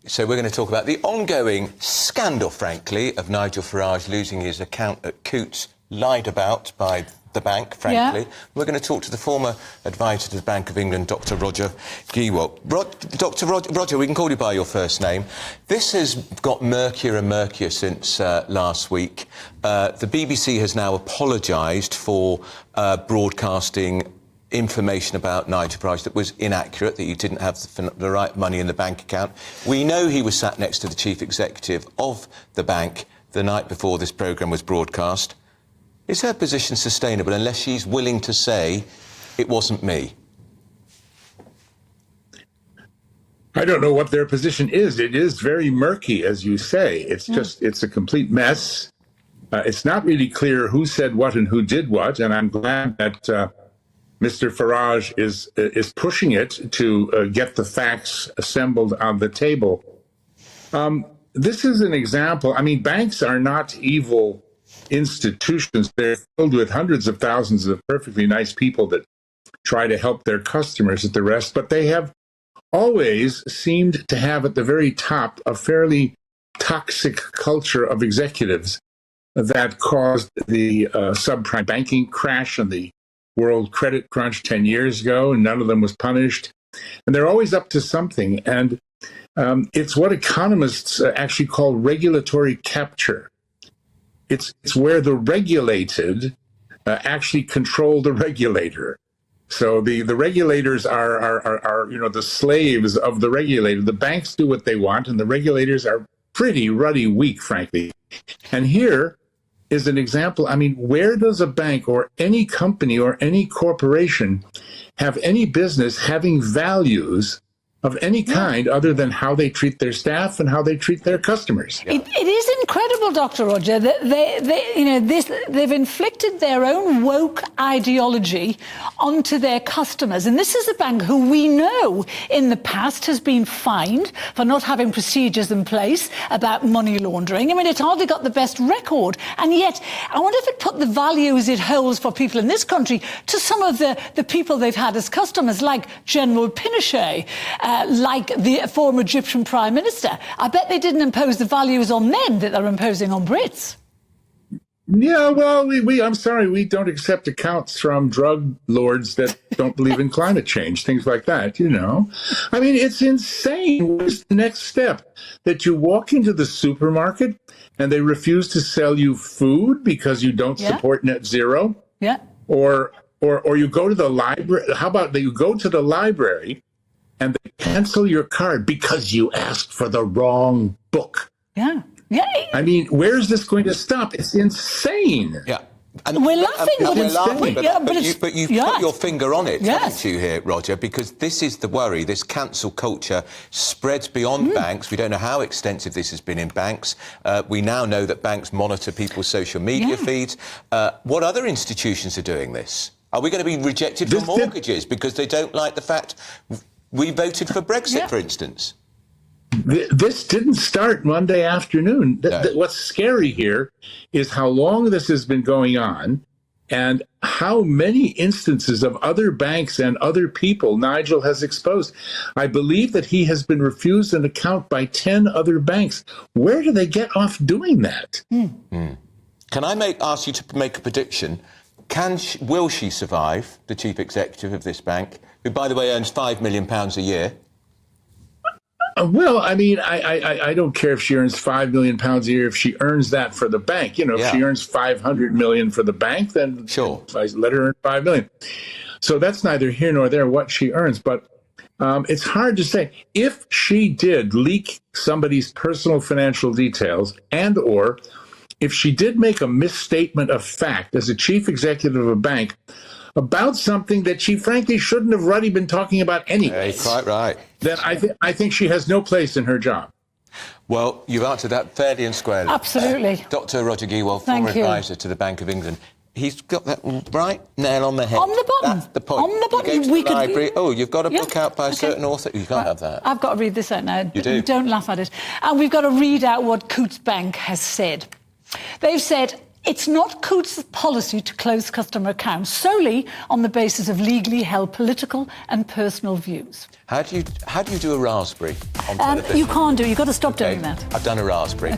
So we're going to talk about the ongoing scandal, frankly, of Nigel Farage losing his account at Coutts, lied about by the bank, frankly. Yeah. We're going to talk to the former advisor to the Bank of England, Dr. Roger Gewolb. Dr. Roger, we can call you by your first name. This has got murkier and murkier since last week. The BBC has now apologised for broadcasting information about Nigel Farage that was inaccurate, that you didn't have the right money in the bank account. We know he was sat next to the chief executive of the bank the night before this programme was broadcast. Is her position sustainable unless she's willing to say, it wasn't me? I don't know what their position is. It is very murky, as you say. It's just, it's a complete mess. It's not really clear who said what and who did what, and I'm glad that Mr. Farage is pushing it to get the facts assembled on the table. This is an example. I mean, banks are not evil institutions. They're filled with hundreds of thousands of perfectly nice people that try to help their customers at the rest, but they have always seemed to have at the very top a fairly toxic culture of executives that caused the subprime banking crash and the world credit crunch 10 years ago, and none of them was punished. And they're always up to something. And it's what economists actually call regulatory capture. It's where the regulated actually control the regulator. So the regulators are the slaves of the regulator. The banks do what they want, and the regulators are pretty ruddy weak, frankly. And here is an example. I mean, where does a bank or any company or any corporation have any business having values of any kind other than how they treat their staff and how they treat their customers? It is incredible, Dr. Roger, that they've inflicted their own woke ideology onto their customers. And this is a bank who we know in the past has been fined for not having procedures in place about money laundering. I mean, it's hardly got the best record. And yet, I wonder if it put the values it holds for people in this country to some of the people they've had as customers, like General Pinochet, like the former Egyptian Prime Minister. I bet they didn't impose the values on them that they're imposing on Brits. Yeah, well, I'm sorry, we don't accept accounts from drug lords that don't believe in climate change, things like that, you know. I mean, it's insane. What's the next step? That you walk into the supermarket and they refuse to sell you food because you don't support net zero? Yeah. Or you go to the library. How about that you go to the library and they cancel your card because you asked for the wrong book? Yeah. Yeah. I mean, where is this going to stop? It's insane. Yeah. And we're laughing, but you've put your finger on it, haven't you, here, Roger? Because this is the worry. This cancel culture spreads beyond banks. We don't know how extensive this has been in banks. We now know that banks monitor people's social media feeds. What other institutions are doing this? Are we going to be rejected for mortgages because they don't like the fact we voted for Brexit, for instance? This didn't start Monday afternoon. What's scary here is how long this has been going on and how many instances of other banks and other people Nigel has exposed. I believe that he has been refused an account by 10 other banks. Where do they get off doing that? Can I ask you to make a prediction? Will she survive, the chief executive of this bank, who, by the way, earns £5 million a year? Well, I mean, I don't care if she earns £5 million a year, if she earns that for the bank. You know, if she earns $500 million for the bank, then I let her earn $5 million. So that's neither here nor there what she earns. But it's hard to say. If she did leak somebody's personal financial details or if she did make a misstatement of fact as a chief executive of a bank about something that she frankly shouldn't have already been talking about anyway. Quite right. Then I think she has no place in her job. Well, you've answered that fairly and squarely. Absolutely. Dr. Roger Gewolb, former advisor to the Bank of England. He's got that right nail on the head. On the button. That's the point. On the button. You go to the library. Oh, you've got a book out by a certain author. You can't have that. I've got to read this out now. You do. Don't laugh at it. And we've got to read out what Coutts Bank has said. They've said, It's not Coutts' policy to close customer accounts solely on the basis of legally held political and personal views. How do you do a raspberry on television? You can't do. You've got to stop Okay, doing that. I've done a raspberry.